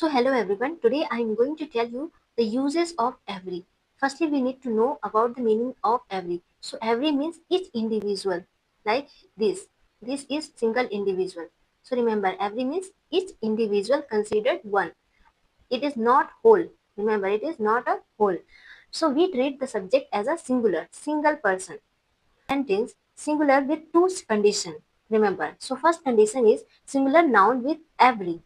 So hello everyone, today I am going to tell you the uses of every. Firstly, we need to know about the meaning of every. So every means each individual, like this. This is single individual. So remember, every means each individual considered one. It is not whole. Remember, it is not a whole. So we treat the subject as a singular, single person. Sentence singular with two condition. Remember, so first condition is singular noun with every.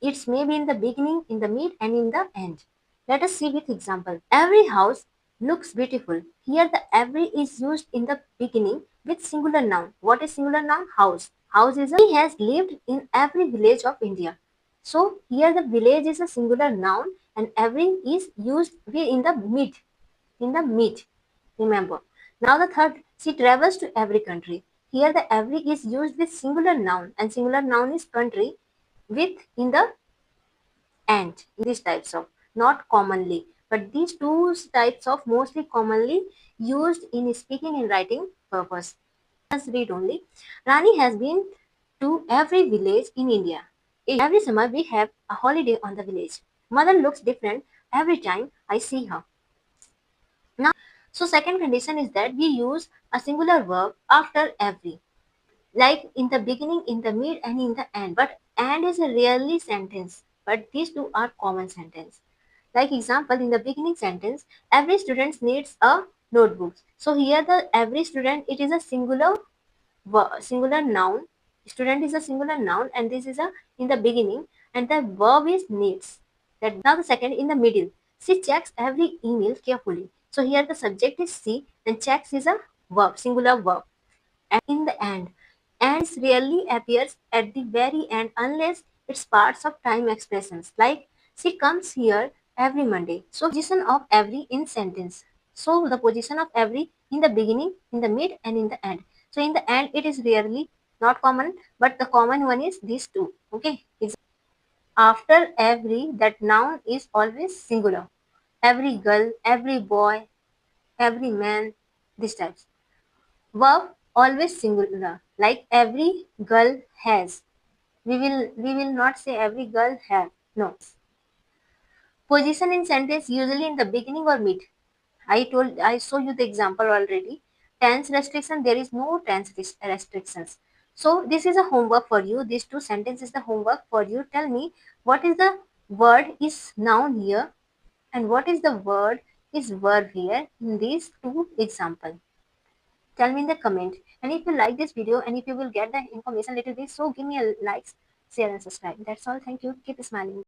It's maybe in the beginning, in the mid, and in the end. Let us see with example. Every house looks beautiful. Here the every is used in the beginning with singular noun. What is singular noun? House. House is a he has lived in every village of India. So here the village is a singular noun and every is used in the mid. In the mid. Remember. Now the third, she travels to every country. Here the every is used with singular noun and singular noun is country with in the and these types of not commonly but these two types of mostly commonly used in speaking and writing purpose. Let's read only. Rani has been to every village in India. Every summer we have a holiday on the village. Mother looks different every time I see her. Now, so second condition is that we use a singular verb after every, like in the beginning, in the mid, and in the end. But and is a rarely sentence, but these two are common sentence. Like example, in the beginning sentence, every student needs a notebook. So here the every student, it is a singular singular noun. Student is a singular noun, and this is a in the beginning, and the verb is needs. That now the second in the middle. She checks every email carefully. So here the subject is she, and checks is a verb, singular verb. And in the end, ends rarely appears at the very end unless it's parts of time expressions. Like she comes here every Monday. So position of every in sentence. So the position of every in the beginning, in the mid, and in the end. So in the end, it is rarely not common, but the common one is these two. Okay. After every, that noun is always singular. Every girl, every boy, every man, these types. Verb always singular, like every girl has. We will not say every girl have. No. Position in sentence usually in the beginning or mid. I show you the example already. Tense restriction, there is no tense restrictions. So this is a homework for you. These two sentences is the homework for you. Tell me what is the word is noun here and what is the word is verb here in these two examples. Tell me in the comment. And if you like this video and if you will get the information little bit, so give me a likes, share and subscribe. That's all. Thank you. Keep smiling.